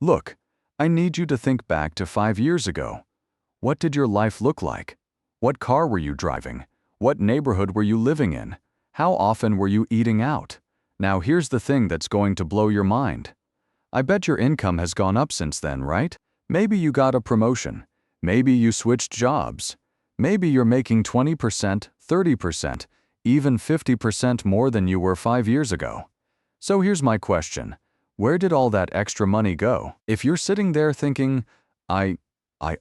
Look, I need you to think back to 5 years ago. What did your life look like? What car were you driving? What neighborhood were you living in? How often were you eating out? Now here's the thing that's going to blow your mind. I bet your income has gone up since then, right? Maybe you got a promotion. Maybe you switched jobs. Maybe you're making 20%, 30%, even 50% more than you were 5 years ago. So here's my question. Where did all that extra money go? If you're sitting there thinking, I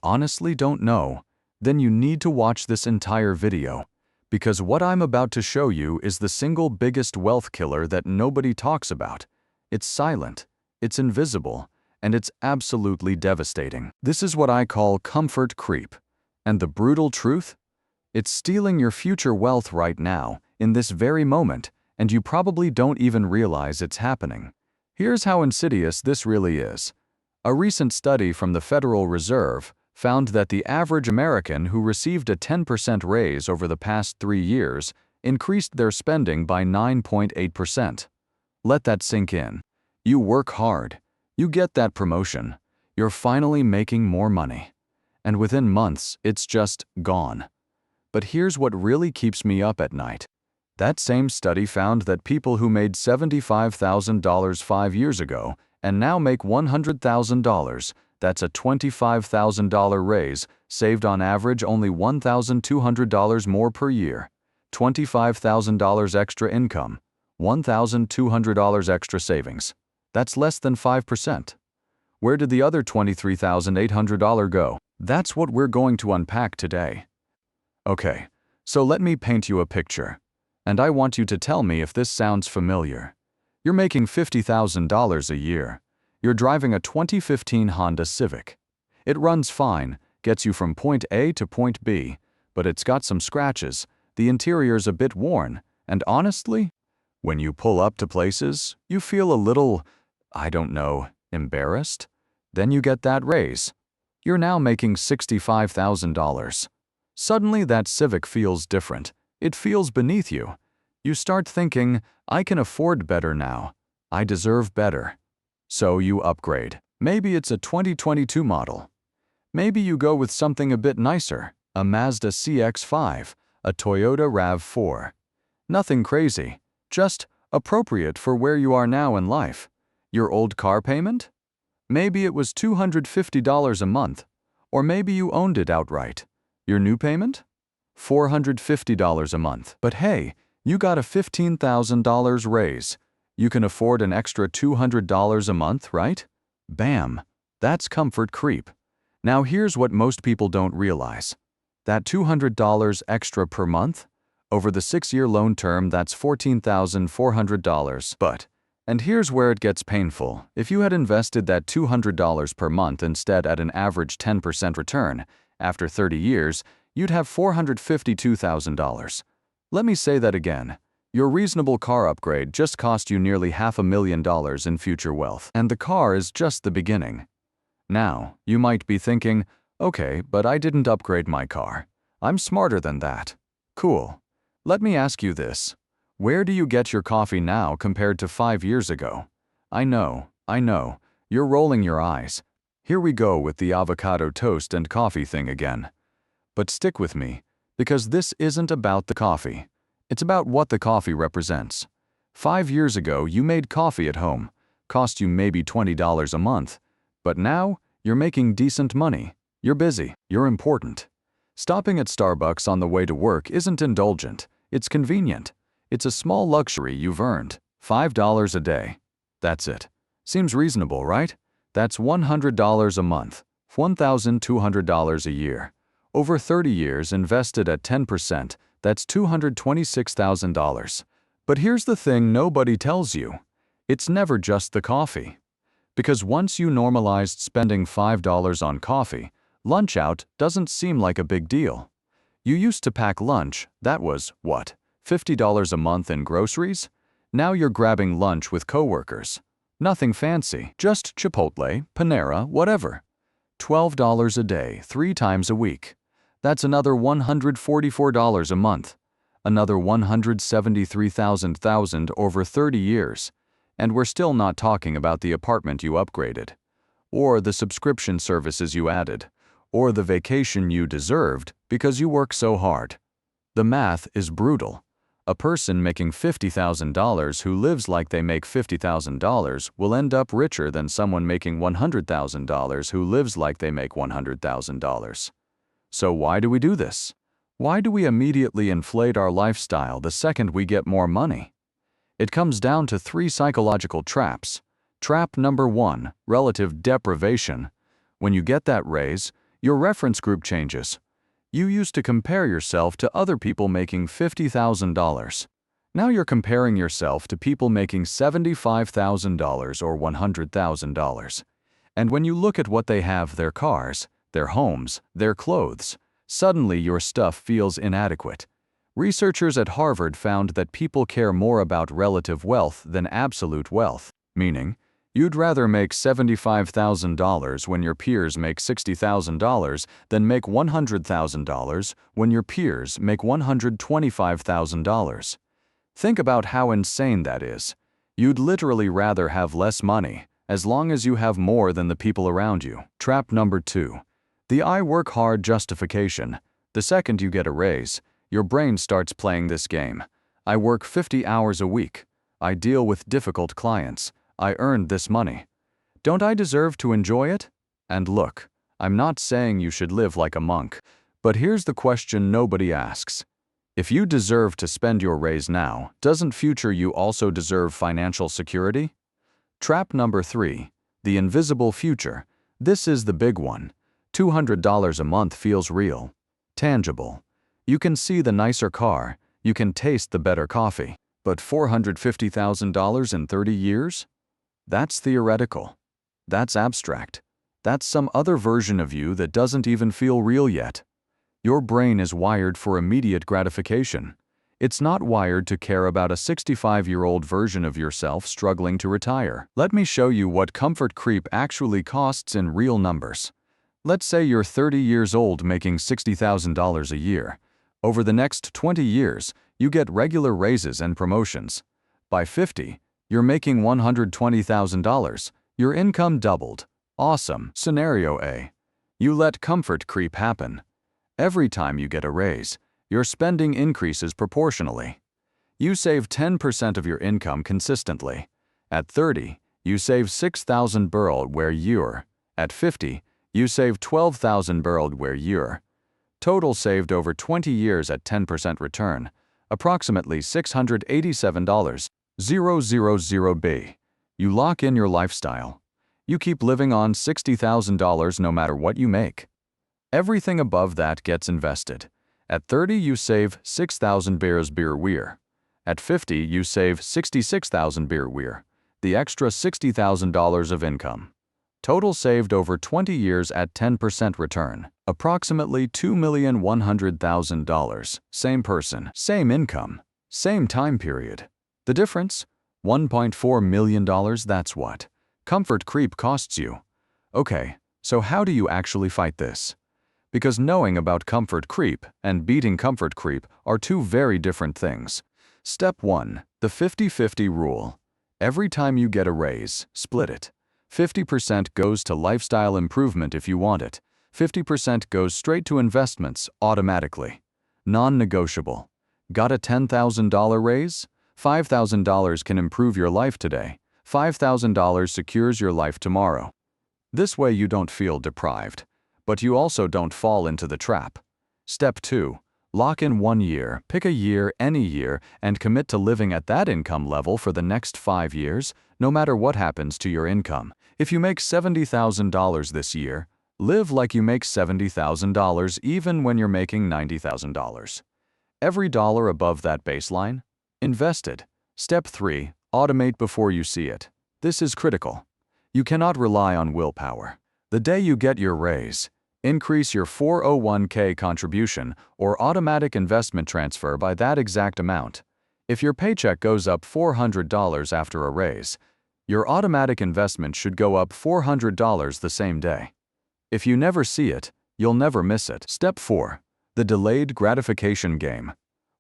honestly don't know, then you need to watch this entire video. Because what I'm about to show you is the single biggest wealth killer that nobody talks about. It's silent, it's invisible, and it's absolutely devastating. This is what I call comfort creep. And the brutal truth? It's stealing your future wealth right now, in this very moment, and you probably don't even realize it's happening. Here's how insidious this really is. A recent study from the Federal Reserve found that the average American who received a 10% raise over the past 3 years increased their spending by 9.8%. Let that sink in. You work hard. You get that promotion. You're finally making more money. And within months, it's just gone. But here's what really keeps me up at night. That same study found that people who made $75,000 5 years ago and now make $100,000, that's a $25,000 raise, saved on average only $1,200 more per year. $25,000 extra income, $1,200 extra savings. That's less than 5%. Where did the other $23,800 go? That's what we're going to unpack today. Okay, so let me paint you a picture. And I want you to tell me if this sounds familiar. You're making $50,000 a year. You're driving a 2015 Honda Civic. It runs fine, gets you from point A to point B, but it's got some scratches, the interior's a bit worn, and honestly, when you pull up to places, you feel a little, I don't know, embarrassed. Then you get that raise. You're now making $65,000. Suddenly that Civic feels different. It feels beneath you. You start thinking, I can afford better now. I deserve better. So you upgrade. Maybe it's a 2022 model. Maybe you go with something a bit nicer, a Mazda CX-5, a Toyota RAV4. Nothing crazy, just appropriate for where you are now in life. Your old car payment? Maybe it was $250 a month, or maybe you owned it outright. Your new payment? $450 a month. But hey, you got a $15,000 raise. You can afford an extra $200 a month, right? Bam! That's comfort creep. Now here's what most people don't realize. That $200 extra per month? Over the 6-year loan term, that's $14,400. But, and here's where it gets painful, if you had invested that $200 per month instead at an average 10% return, after 30 years, you'd have $452,000. Let me say that again. Your reasonable car upgrade just cost you nearly $500,000 in future wealth, and the car is just the beginning. Now, you might be thinking, okay, but I didn't upgrade my car. I'm smarter than that. Cool. Let me ask you this. Where do you get your coffee now compared to 5 years ago? I know, you're rolling your eyes. Here we go with the avocado toast and coffee thing again. But stick with me, because this isn't about the coffee. It's about what the coffee represents. 5 years ago, you made coffee at home, cost you maybe $20 a month. But now, you're making decent money. You're busy. You're important. Stopping at Starbucks on the way to work isn't indulgent. It's convenient. It's a small luxury you've earned. $5 a day. That's it. Seems reasonable, right? That's $100 a month. $1,200 a year. Over 30 years invested at 10%, that's $226,000. But here's the thing nobody tells you. It's never just the coffee. Because once you normalized spending $5 on coffee, lunch out doesn't seem like a big deal. You used to pack lunch, that was, what, $50 a month in groceries? Now you're grabbing lunch with coworkers. Nothing fancy, just Chipotle, Panera, whatever. $12 a day, 3 times a week. That's another $144 a month. Another $173,000 over 30 years. And we're still not talking about the apartment you upgraded. or the subscription services you added, or the vacation you deserved because you work so hard. The math is brutal. A person making $50,000 who lives like they make $50,000 will end up richer than someone making $100,000 who lives like they make $100,000. So why do we do this? Why do we immediately inflate our lifestyle the second we get more money? It comes down to 3 psychological traps. Trap number 1, relative deprivation. When you get that raise, your reference group changes. You used to compare yourself to other people making $50,000. Now you're comparing yourself to people making $75,000 or $100,000. And when you look at what they have, their cars, their homes, their clothes, suddenly your stuff feels inadequate. Researchers at Harvard found that people care more about relative wealth than absolute wealth, meaning, you'd rather make $75,000 when your peers make $60,000 than make $100,000 when your peers make $125,000. Think about how insane that is. You'd literally rather have less money, as long as you have more than the people around you. Trap number 2. The I work hard justification. The second you get a raise, your brain starts playing this game. I work 50 hours a week. I deal with difficult clients. I earned this money. Don't I deserve to enjoy it? And look, I'm not saying you should live like a monk, but here's the question nobody asks. If you deserve to spend your raise now, doesn't future you also deserve financial security? Trap number 3, the invisible future. This is the big one. $200 a month feels real, tangible. You can see the nicer car, you can taste the better coffee, but $450,000 in 30 years? That's theoretical. That's abstract. That's some other version of you that doesn't even feel real yet. Your brain is wired for immediate gratification. It's not wired to care about a 65-year-old version of yourself struggling to retire. Let me show you what comfort creep actually costs in real numbers. Let's say you're 30 years old making $60,000 a year. Over the next 20 years, you get regular raises and promotions. By 50, you're making $120,000. Your income doubled. Awesome. Scenario A. You let comfort creep happen. Every time you get a raise, your spending increases proportionally. You save 10% of your income consistently. At 30, you save 6,000 barrel where you're. At 50, you save 12,000 barrel where you're. Total saved over 20 years at 10% return, approximately $687,000. You lock in your lifestyle. You keep living on $60,000 no matter what you make. Everything above that gets invested. At 30, you save 6,000 beers beer weir. At 50, you save 66,000 beer weir. The extra $60,000 of income. Total saved over 20 years at 10% return. Approximately $2,100,000. Same person, same income, same time period. The difference? $1.4 million, that's what comfort creep costs you. Okay, so how do you actually fight this? Because knowing about comfort creep and beating comfort creep are 2 very different things. Step 1. The 50-50 rule. Every time you get a raise, split it. 50% goes to lifestyle improvement if you want it. 50% goes straight to investments automatically. Non-negotiable. Got a $10,000 raise? $5,000 can improve your life today. $5,000 secures your life tomorrow. This way you don't feel deprived, but you also don't fall into the trap. Step 2. Lock in 1 year, pick a year, any year, and commit to living at that income level for the next 5 years, no matter what happens to your income. If you make $70,000 this year, live like you make $70,000 even when you're making $90,000. Every dollar above that baseline, invested. Step 3. Automate before you see it. This is critical. You cannot rely on willpower. The day you get your raise, increase your 401k contribution or automatic investment transfer by that exact amount. If your paycheck goes up $400 after a raise, your automatic investment should go up $400 the same day. If you never see it, you'll never miss it. Step 4. The delayed gratification game.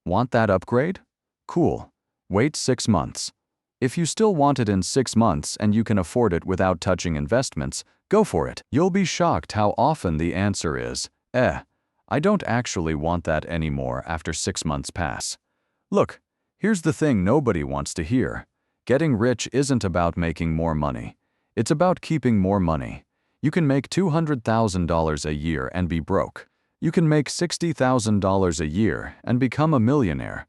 Want that upgrade? Cool. Wait 6 months. If you still want it in 6 months and you can afford it without touching investments, Go for it. You'll be shocked how often the answer is, I don't actually want that anymore after 6 months pass. Look, here's the thing nobody wants to hear. Getting rich isn't about making more money. It's about keeping more money. You can make $200,000 a year and be broke. You can make $60,000 a year and become a millionaire.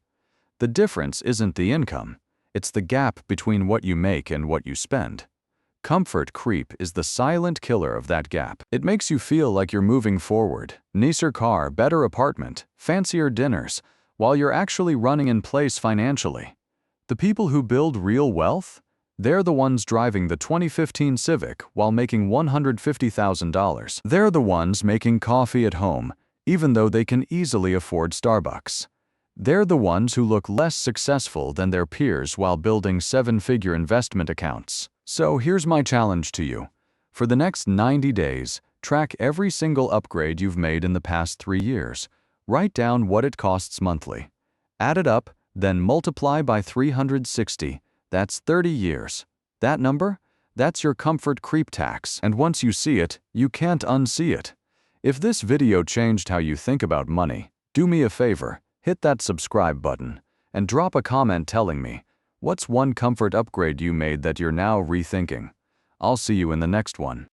The difference isn't the income. It's the gap between what you make and what you spend. Comfort creep is the silent killer of that gap. It makes you feel like you're moving forward, nicer car, better apartment, fancier dinners, while you're actually running in place financially. The people who build real wealth? They're the ones driving the 2015 Civic while making $150,000. They're the ones making coffee at home, even though they can easily afford Starbucks. They're the ones who look less successful than their peers while building 7-figure investment accounts. So here's my challenge to you. For the next 90 days, track every single upgrade you've made in the past 3 years. Write down what it costs monthly. Add it up, then multiply by 360. That's 30 years. That number? That's your comfort creep tax. And once you see it, you can't unsee it. If this video changed how you think about money, do me a favor, hit that subscribe button, and drop a comment telling me, what's one comfort upgrade you made that you're now rethinking? I'll see you in the next one.